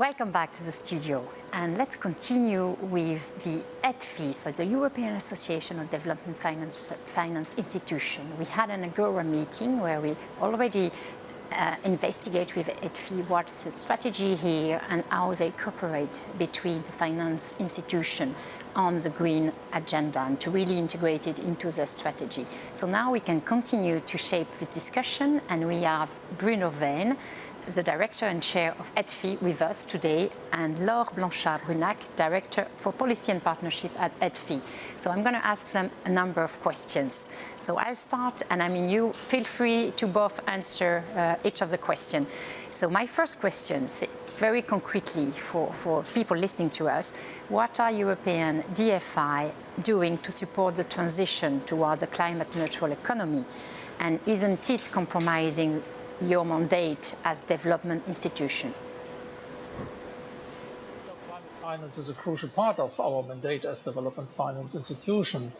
Welcome back to the studio, and let's continue with the EDFI, so the European Association of Development Finance Institution. We had an Agora meeting where we already investigate with EDFI what's the strategy here and how they cooperate between the finance institution on the green agenda and to really integrate it into the strategy. So now we can continue to shape this discussion, and we have Bruno WENN, the Director and Chair of EDFI, with us today, and Laure BLANCHARD-BRUNAC, Director for Policy and Partnership at EDFI. So I'm going to ask them a number of questions. So I'll start, and I mean, you feel free to both answer each of the questions. So my first question, very concretely for people listening to us, what are European DFI doing to support the transition towards a climate neutral economy? And isn't it compromising your mandate as development institution? Climate finance is a crucial part of our mandate as development finance institution.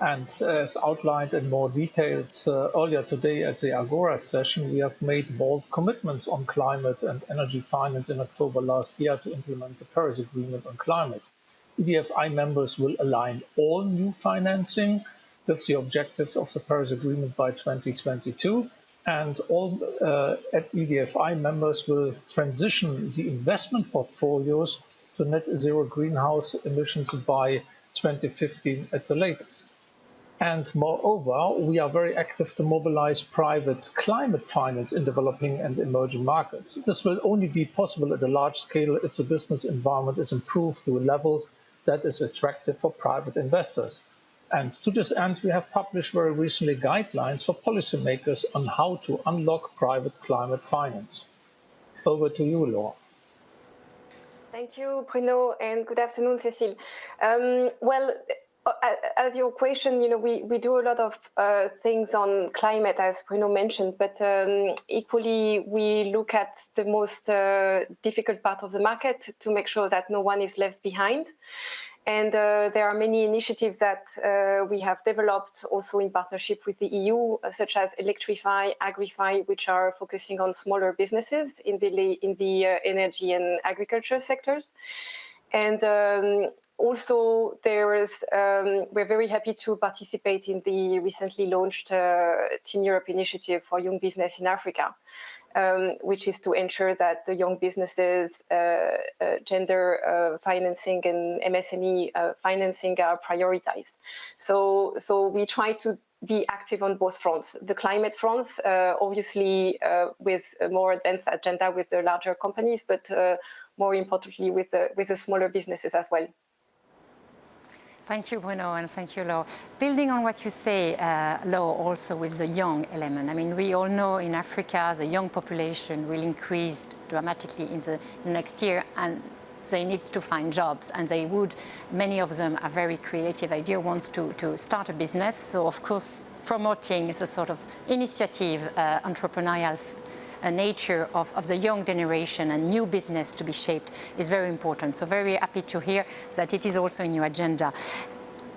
And as outlined in more details earlier today at the Agora session, we have made bold commitments on climate and energy finance in October last year to implement the Paris Agreement on climate. EDFI members will align all new financing with the objectives of the Paris Agreement by 2022. And all EDFI members will transition the investment portfolios to net zero greenhouse emissions by 2015 at the latest. And moreover, we are very active to mobilize private climate finance in developing and emerging markets. This will only be possible at a large scale if the business environment is improved to a level that is attractive for private investors. And to this end, we have published very recently guidelines for policymakers on how to unlock private climate finance. Over to you, Laure. Thank you, Bruno, and good afternoon, Cécile. Well, as your question, we do a lot of things on climate, as Bruno mentioned, but equally, we look at the most difficult part of the market to make sure that no one is left behind. And there are many initiatives that we have developed also in partnership with the EU, such as Electrify, Agrify, which are focusing on smaller businesses in the energy and agriculture sectors. And also, we're very happy to participate in the recently launched Team Europe initiative for young business in Africa, which is to ensure that the young businesses, gender financing and MSME financing are prioritized. So we try to be active on both fronts. The climate fronts, obviously with a more dense agenda with the larger companies, but more importantly with the smaller businesses as well. Thank you, Bruno, and thank you, Laure. Building on what you say, Laure, also with the young element. I mean, we all know in Africa, the young population will increase dramatically in the next year, and they need to find jobs, and many of them are very creative idea, wants to start a business. So, of course, promoting the sort of initiative, entrepreneurial nature of the young generation and new business to be shaped is very important. So very happy to hear that it is also in your agenda.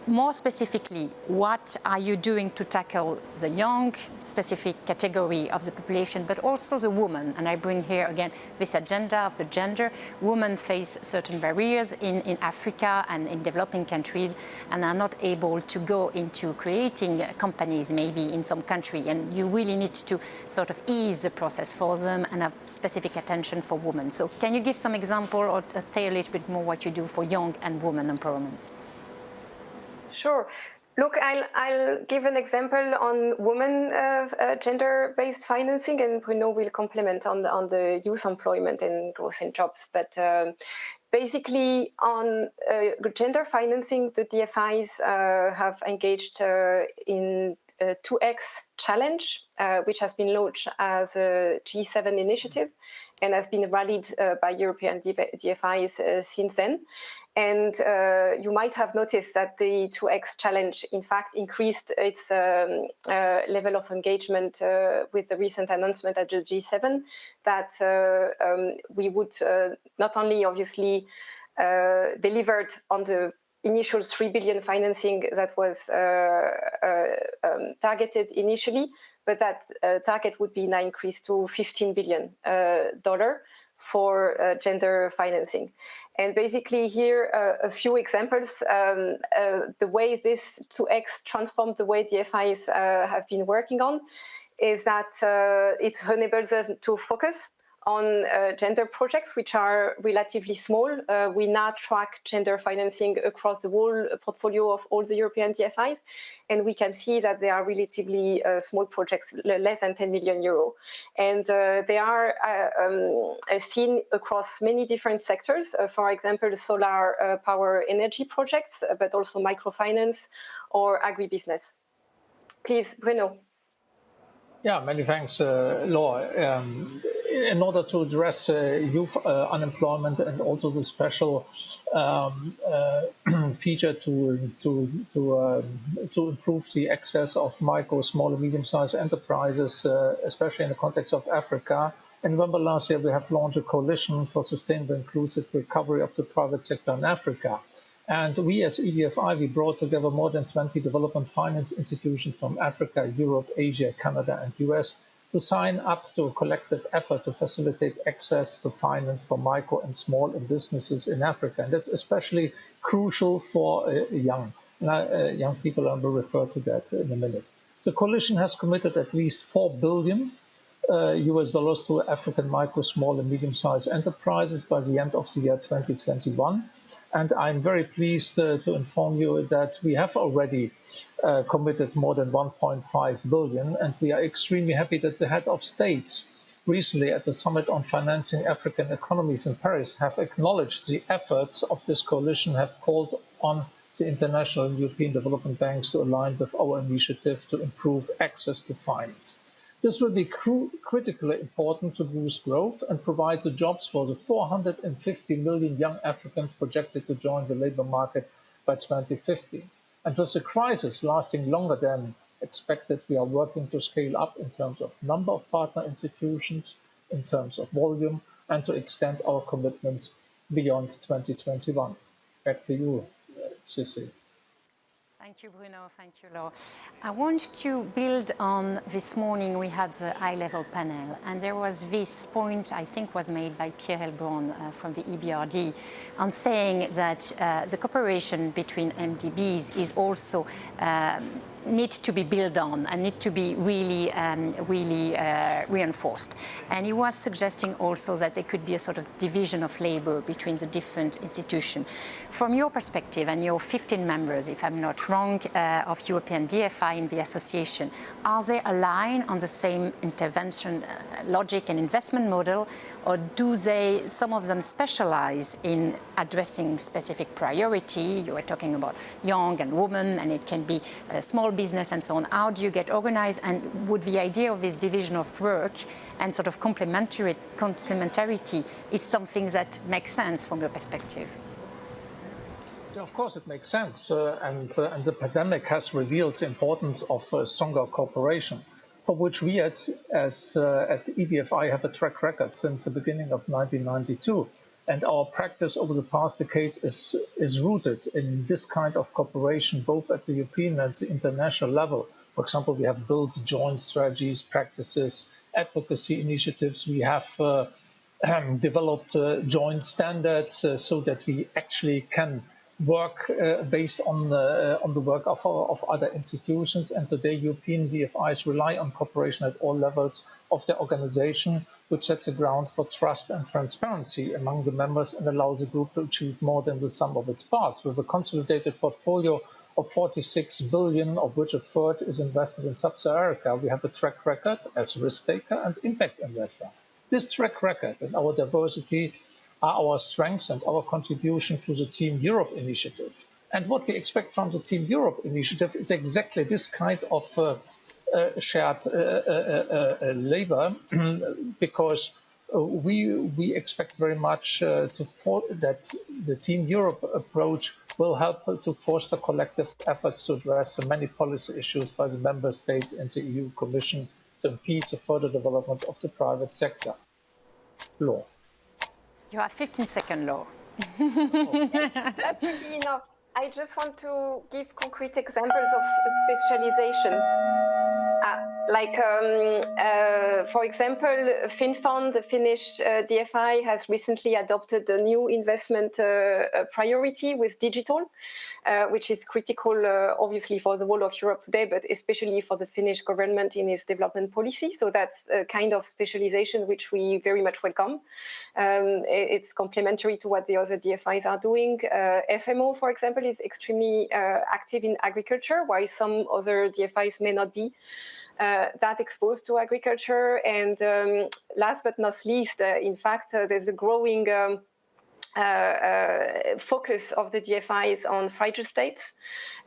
More specifically, what are you doing to tackle the young specific category of the population, but also the woman? And I bring here again this agenda of the gender. Women face certain barriers in Africa and in developing countries and are not able to go into creating companies maybe in some country. And you really need to sort of ease the process for them and have specific attention for women. So can you give some example or tell a little bit more what you do for young and women empowerment? Sure. Look, I'll give an example on women gender-based financing, and Bruno will complement on the youth employment and growth in jobs. But basically, on gender financing, the DFIs have engaged in 2X challenge, which has been launched as a G7 initiative and has been rallied by European DFIs since then. And you might have noticed that the 2X challenge, in fact, increased its level of engagement with the recent announcement at the G7 that we would not only obviously delivered on the initial 3 billion financing that was targeted initially, but that target would be now increased to $15 billion for gender financing. And basically here, a few examples, the way this 2X transformed the way DFIs have been working on is that it enables us to focus on gender projects which are relatively small. We now track gender financing across the whole portfolio of all the European DFIs, and we can see that they are relatively small projects, less than 10 million euro. And they are seen across many different sectors, for example, solar power energy projects, but also microfinance or agribusiness. Please, Bruno. Yeah, many thanks, Laure. In order to address youth unemployment and also the special feature to improve the access of micro, small and medium-sized enterprises, especially in the context of Africa, in November last year we have launched a coalition for sustainable inclusive recovery of the private sector in Africa. And we as EDFI, we brought together more than 20 development finance institutions from Africa, Europe, Asia, Canada, and US to sign up to a collective effort to facilitate access to finance for micro and small businesses in Africa. And that's especially crucial for young people, and we'll refer to that in a minute. The coalition has committed at least $4 billion US dollars to African micro, small, and medium-sized enterprises by the end of the year 2021. And I'm very pleased to inform you that we have already committed more than 1.5 billion. And we are extremely happy that the head of states recently at the Summit on Financing African Economies in Paris have acknowledged the efforts of this coalition, have called on the international and European development banks to align with our initiative to improve access to finance. This will be critically important to boost growth and provide the jobs for the 450 million young Africans projected to join the labor market by 2050. And with the crisis lasting longer than expected, we are working to scale up in terms of number of partner institutions, in terms of volume, and to extend our commitments beyond 2021. Back to you, Cécile. Thank you, Bruno. Thank you, Laure. I want to build on this morning. We had the high-level panel, and there was this point, I think, was made by Pierre Helbron from the EBRD, on saying that the cooperation between MDBs is also need to be built on and need to be really reinforced. And he was suggesting also that there could be a sort of division of labor between the different institutions. From your perspective, and your 15 members, if I'm not wrong, of European DFI in the association, are they aligned on the same intervention logic and investment model, or do some of them specialize in addressing specific priority? You were talking about young and women, and it can be small business and so on. How do you get organized? And would the idea of this division of work and sort of complementarity is something that makes sense from your perspective? Yeah, of course, it makes sense. And the pandemic has revealed the importance of stronger cooperation, for which we at EDFI have a track record since the beginning of 1992. And our practice over the past decades is rooted in this kind of cooperation, both at the European and the international level. For example, we have built joint strategies, practices, advocacy initiatives. We have developed joint standards so that we actually can work based on the work of other institutions. And today, European DFIs rely on cooperation at all levels of the organization, which sets the grounds for trust and transparency among the members and allows the group to achieve more than the sum of its parts. With a consolidated portfolio of 46 billion, of which a third is invested in Sub-Saharan Africa, we have a track record as risk taker and impact investor. This track record and our diversity are our strengths and our contribution to the Team Europe initiative. And what we expect from the Team Europe initiative is exactly this kind of shared labor, because we expect very much that the Team Europe approach will help to foster collective efforts to address the many policy issues by the member states and the EU Commission to impede the further development of the private sector. Laure. You have 15 seconds, Laure. That will be enough. I just want to give concrete examples of specializations. For example, FinFund, the Finnish DFI, has recently adopted a new investment priority with digital, which is critical, obviously, for the whole of Europe today, but especially for the Finnish government in its development policy. So that's a kind of specialization which we very much welcome. It's complementary to what the other DFIs are doing. FMO, for example, is extremely active in agriculture, while some other DFIs may not be that exposed to agriculture. And last but not least, in fact, there's a growing focus of the DFIs on fragile states.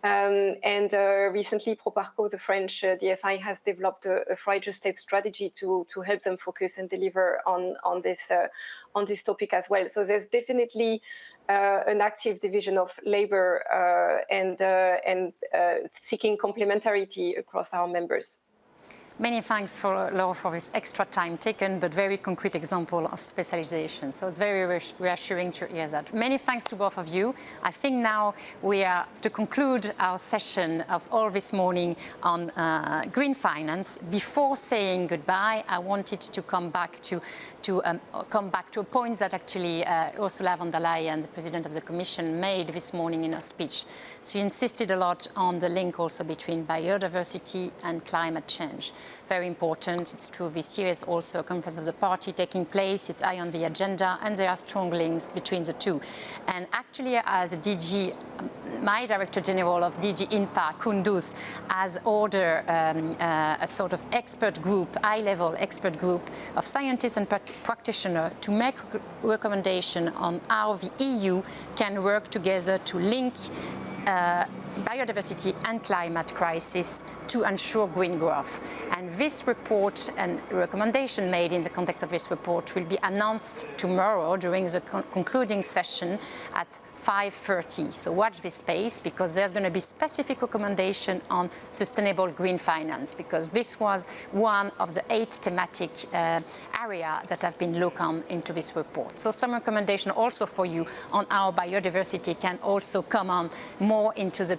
Recently, Proparco, the French DFI, has developed a fragile state strategy to help them focus and deliver on this topic as well. So there's definitely an active division of labor and seeking complementarity across our members. Many thanks, Laure, for this extra time taken, but very concrete example of specialization. So it's very reassuring to hear that. Many thanks to both of you. I think now we are to conclude our session of all this morning on green finance. Before saying goodbye, I wanted to come back to a point that actually Ursula von der Leyen, the President of the Commission, made this morning in her speech. She insisted a lot on the link also between biodiversity and climate change. Very important. It's true this year is also a conference of the party taking place. It's high on the agenda, and there are strong links between the two. And actually, as a DG, my Director General of DG INPA, Kunduz, has ordered a sort of expert group, high-level expert group of scientists and practitioners to make recommendation on how the EU can work together to link biodiversity and climate crisis to ensure green growth. And this report and recommendation made in the context of this report will be announced tomorrow during the concluding session at 5:30. So watch this space, because there's going to be specific recommendation on sustainable green finance, because this was one of the 8 thematic areas that have been looked on into this report. So some recommendation also for you on how biodiversity can also come on more into the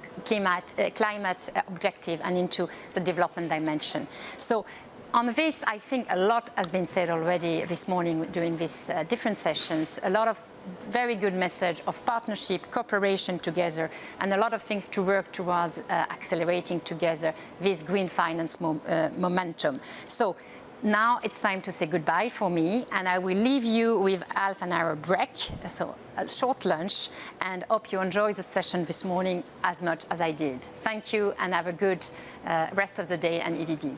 climate objective and into the development dimension. So on this, I think a lot has been said already this morning during these different sessions. A lot of very good message of partnership, cooperation together, and a lot of things to work towards accelerating together this green finance momentum. So now it's time to say goodbye for me, and I will leave you with half an hour break, so a short lunch, and hope you enjoy the session this morning as much as I did. Thank you, and have a good rest of the day and EDD.